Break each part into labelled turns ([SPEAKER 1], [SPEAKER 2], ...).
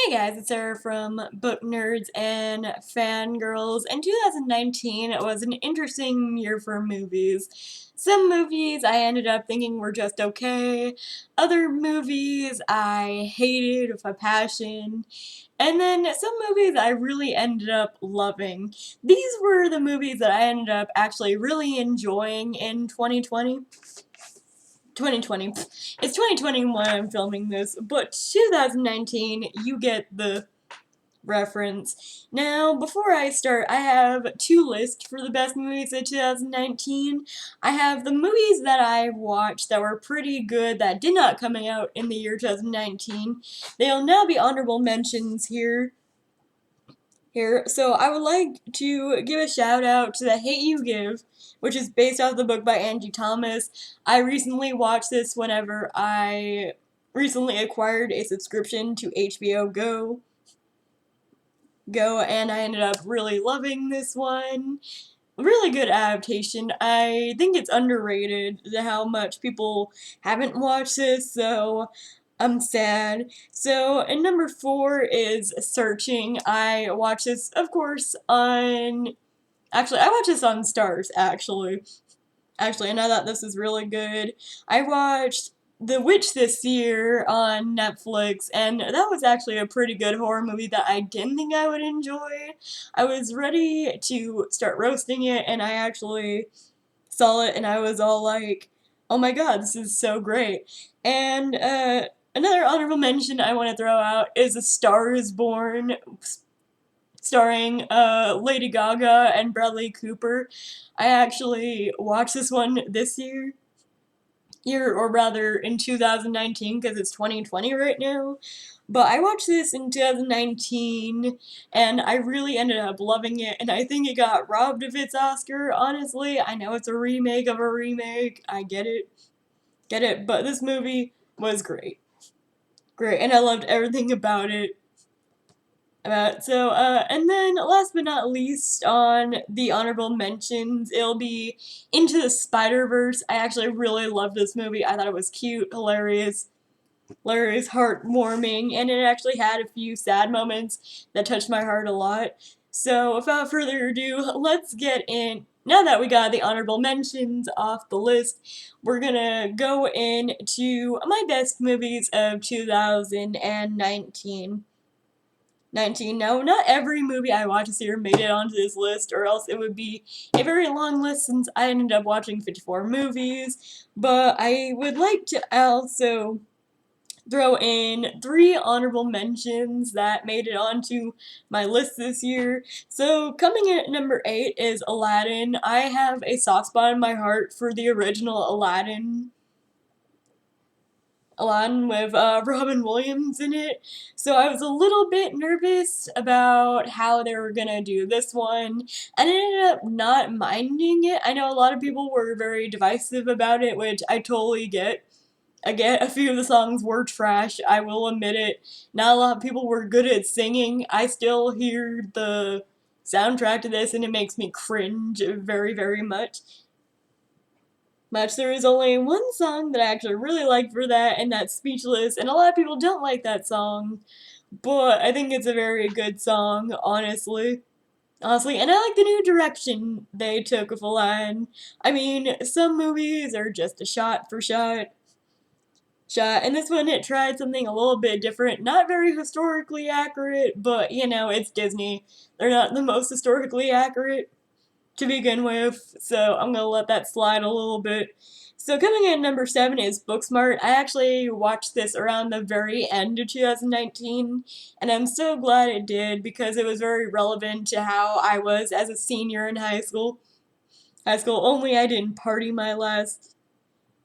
[SPEAKER 1] Hey guys, it's Sarah from Book Nerds and Fangirls, and 2019 was an interesting year for movies. Some movies I ended up thinking were just okay, other movies I hated with a passion, and then some movies I really ended up loving. These were the movies that I ended up actually really enjoying in 2020. 2020. It's 2020 when I'm filming this, but 2019, you get the reference. Now, before I start, I have two lists for the best movies of 2019. I have the movies that I watched that were pretty good that did not come out in the year 2019. They'll now be honorable mentions here. So I would like to give a shout out to The Hate U Give, which is based off the book by Angie Thomas. I recently watched this whenever I recently acquired a subscription to HBO Go, and I ended up really loving this one. Really good adaptation. I think it's underrated how much people haven't watched this, so I'm sad. So, and number 4 is Searching. I watched this, of course, on. Actually, I watched this on Stars, and I thought this was really good. I watched The Witch this year on Netflix, and that was actually a pretty good horror movie that I didn't think I would enjoy. I was ready to start roasting it, and I actually saw it, and I was all like, oh my god, this is so great. And another honorable mention I want to throw out is A Star is Born, starring Lady Gaga and Bradley Cooper. I actually watched this one this year, or rather in 2019, because it's 2020 right now. But I watched this in 2019, and I really ended up loving it, and I think it got robbed of its Oscar, honestly. I know it's a remake of a remake, I get it, but this movie was great. Great, and I loved everything about it. And then last but not least on the honorable mentions, it'll be Into the Spider-Verse. I actually really loved this movie. I thought it was cute, hilarious, heartwarming, and it actually had a few sad moments that touched my heart a lot. So without further ado, let's get in. Now that we got the honorable mentions off the list, we're gonna go into my best movies of 2019. No, not every movie I watch this year made it onto this list, or else it would be a very long list since I ended up watching 54 movies. But I would like to also throw in 3 honorable mentions that made it onto my list this year. So, coming in at number 8 is Aladdin. I have a soft spot in my heart for the original Aladdin with Robin Williams in it. So I was a little bit nervous about how they were gonna do this one, and I ended up not minding it. I know a lot of people were very divisive about it, which I totally get. I get a few of the songs were trash, I will admit it. Not a lot of people were good at singing. I still hear the soundtrack to this and it makes me cringe very, very much. There is only one song that I actually really like for that, and that's Speechless, and a lot of people don't like that song, but I think it's a very good song, honestly. Honestly, and I like the new direction they took with Aladdin. I mean, some movies are just a shot, and this one it tried something a little bit different. Not very historically accurate, but you know, it's Disney. They're not the most historically accurate to begin with, so I'm gonna let that slide a little bit. So coming in at number 7 is Booksmart. I actually watched this around the very end of 2019, and I'm so glad it did because it was very relevant to how I was as a senior in high school. Only I didn't party my last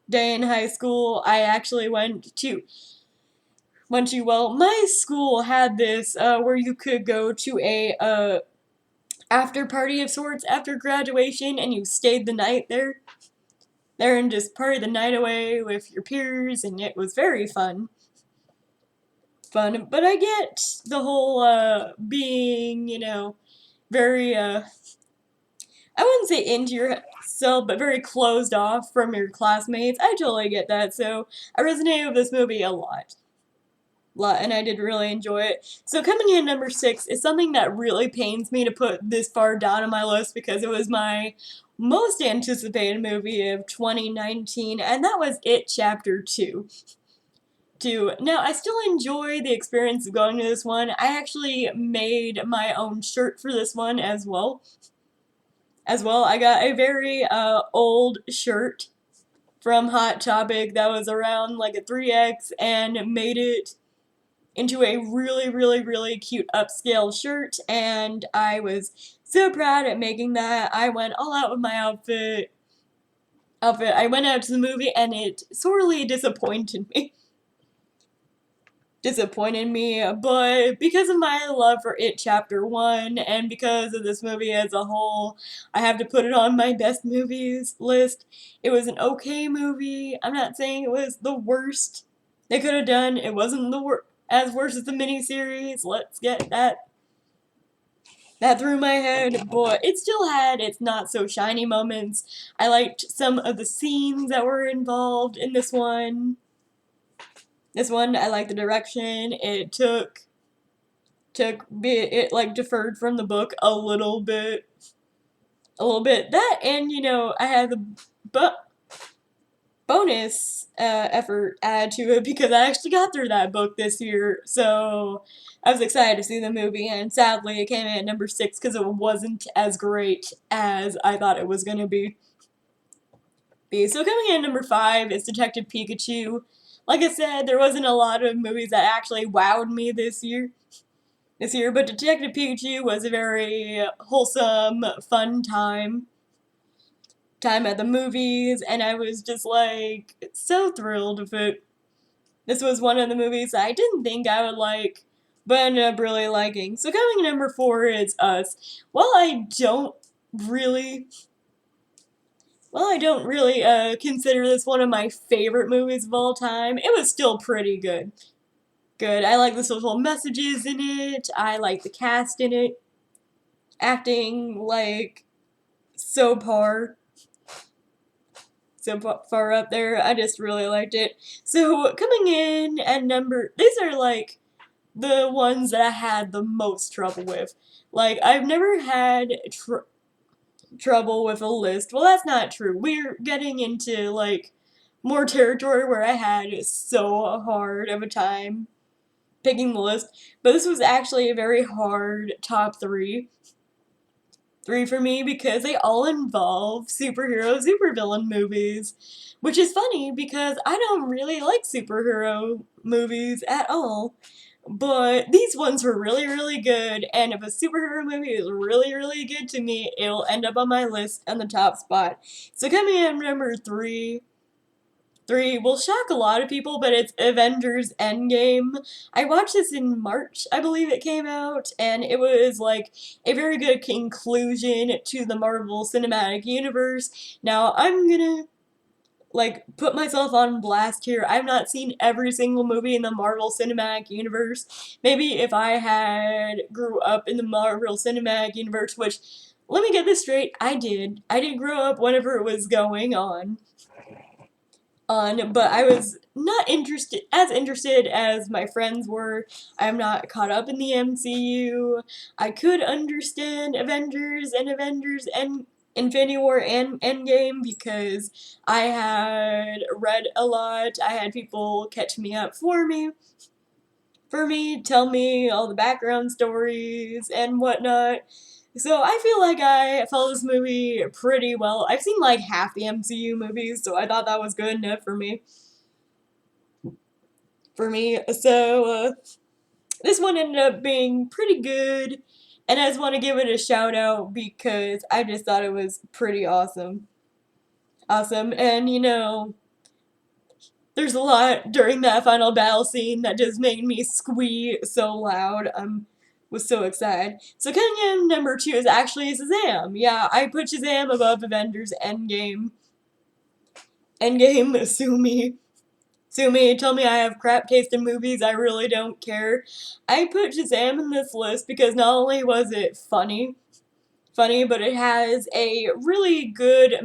[SPEAKER 1] day in high school. I actually well, my school had this where you could go to a after party of sorts after graduation, and you stayed the night there and just party the night away with your peers, and it was very fun. But I get the whole being, very I wouldn't say into yourself, but very closed off from your classmates. I totally get that, so I resonated with this movie a lot. lot, and I did really enjoy it. So coming in number 6 is something that really pains me to put this far down on my list because it was my most anticipated movie of 2019, and that was It Chapter 2. Now, I still enjoy the experience of going to this one. I actually made my own shirt for this one as well. I got a very old shirt from Hot Topic that was around like a 3X and made it into a really, really, really cute upscale shirt, and I was so proud at making that. I went all out with my outfit. I went out to the movie, and it sorely disappointed me. But because of my love for It Chapter 1, and because of this movie as a whole, I have to put it on my best movies list. It was an okay movie. I'm not saying it was the worst they could have done. It wasn't as worse as the miniseries. Let's get that through my head, but it still had its not so shiny moments. I liked some of the scenes that were involved in this one. I liked the direction. It like deferred from the book a little bit. That, and I had the bonus effort added to it because I actually got through that book this year, so I was excited to see the movie, and sadly it came in at number 6 because it wasn't as great as I thought it was going to be. So coming in at number 5 is Detective Pikachu. Like I said, there wasn't a lot of movies that actually wowed me this year, but Detective Pikachu was a very wholesome, fun time at the movies, and I was just like so thrilled with it. This was one of the movies I didn't think I would like, but ended up really liking. So coming in number 4 is Us. While I don't really consider this one of my favorite movies of all time, it was still pretty good. I like the social messages in it. I like the cast in it. Acting like so far up there. I just really liked it. So coming in at these are like the ones that I had the most trouble with. Like, I've never had trouble with a list. Well, that's not true. We're getting into like more territory where I had so hard of a time picking the list, but this was actually a very hard top 3 for me because they all involve superhero, supervillain movies, which is funny because I don't really like superhero movies at all. But these ones were really, really good, and if a superhero movie is really, really good to me, it'll end up on my list on the top spot. So coming in number 3 will shock a lot of people, but it's Avengers Endgame. I watched this in March, I believe it came out, and it was like a very good conclusion to the Marvel Cinematic Universe. Now, I'm gonna like put myself on blast here. I've not seen every single movie in the Marvel Cinematic Universe. Maybe if I had grew up in the Marvel Cinematic Universe, which, let me get this straight, I did. I did grow up whenever it was going on, but I was not as interested as my friends were. I'm not caught up in the MCU. I could understand Avengers and Infinity War and Endgame because I had read a lot. I had people catch me up for me, tell me all the background stories and whatnot. So I feel like I follow this movie pretty well. I've seen like half the MCU movies, so I thought that was good enough for me. So this one ended up being pretty good, and I just want to give it a shout out because I just thought it was pretty awesome. And there's a lot during that final battle scene that just made me squee so loud. Was so excited. So coming in number 2 is actually Shazam. Yeah, I put Shazam above Avengers Endgame. Sue me. Tell me I have crap taste in movies, I really don't care. I put Shazam in this list because not only was it funny, but it has a really good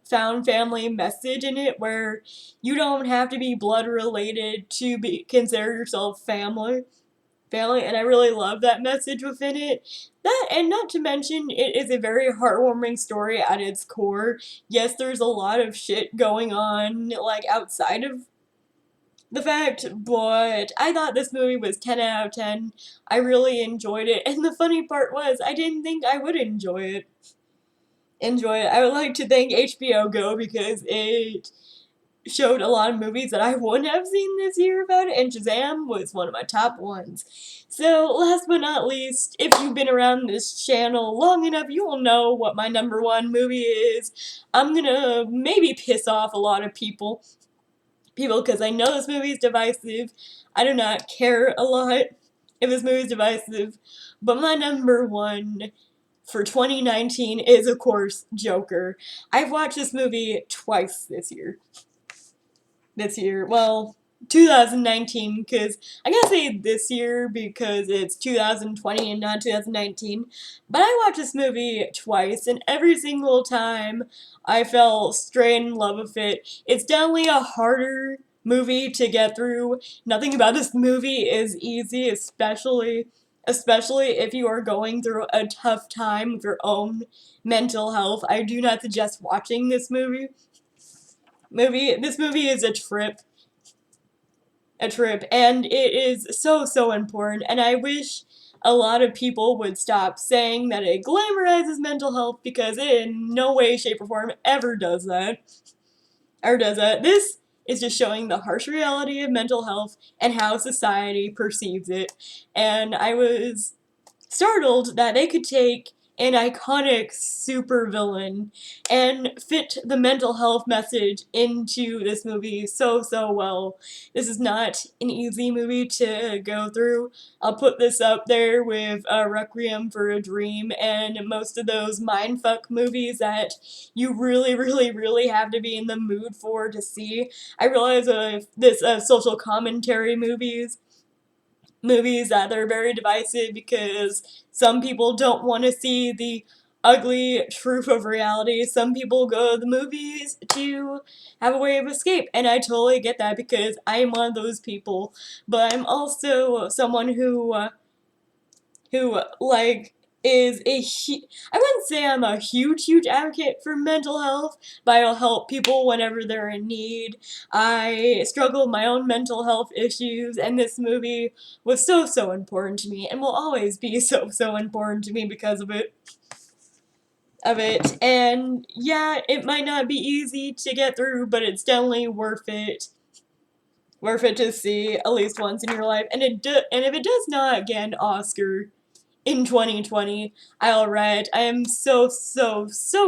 [SPEAKER 1] found family message in it where you don't have to be blood related to be consider yourself family. And I really love that message within it. That, and not to mention, it is a very heartwarming story at its core. Yes, there's a lot of shit going on, like, outside of the fact, but I thought this movie was 10 out of 10. I really enjoyed it, and the funny part was, I didn't think I would enjoy it. I would like to thank HBO Go because it showed a lot of movies that I wouldn't have seen this year about it, and Shazam was one of my top ones. So, last but not least, if you've been around this channel long enough, you will know what my number one movie is. I'm gonna maybe piss off a lot of people, because I know this movie is divisive. I do not care a lot if this movie is divisive, but my number one for 2019 is, of course, Joker. I've watched this movie twice this year. Well, 2019, because I gotta say this year because it's 2020 and not 2019, but I watched this movie twice, and every single time I fell straight in love with it. It's definitely a harder movie to get through. Nothing about this movie is easy, especially if you are going through a tough time with your own mental health. I do not suggest watching this movie. This movie is a trip, and it is so important, and I wish a lot of people would stop saying that it glamorizes mental health, because it in no way, shape, or form ever does that. This is just showing the harsh reality of mental health and how society perceives it, and I was startled that they could take an iconic supervillain and fit the mental health message into this movie so well. This is not an easy movie to go through. I'll put this up there with Requiem for a Dream and most of those mindfuck movies that you really have to be in the mood for to see. I realize this social commentary movies that are very divisive because some people don't want to see the ugly truth of reality. Some people go to the movies to have a way of escape, and I totally get that because I'm one of those people. But I'm also someone who like is I wouldn't say I'm a huge advocate for mental health, but I'll help people whenever they're in need. I struggle with my own mental health issues, and this movie was so important to me, and will always be so important to me because of it. And yeah, it might not be easy to get through, but it's definitely worth it. Worth it to see at least once in your life, and if it does not get an Oscar in 2020, I am so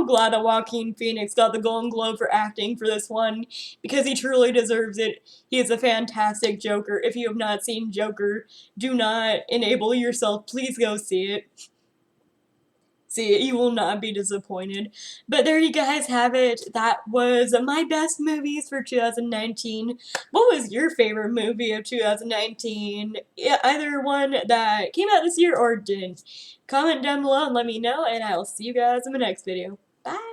[SPEAKER 1] glad that Joaquin Phoenix got the Golden Globe for acting for this one, because he truly deserves it. He is a fantastic Joker. If you have not seen Joker, do not enable yourself. Please go see it. You will not be disappointed. But there you guys have it. That was my best movies for 2019. What was your favorite movie of 2019? Yeah, either one that came out this year or didn't. Comment down below and let me know, and I will see you guys in the next video. Bye!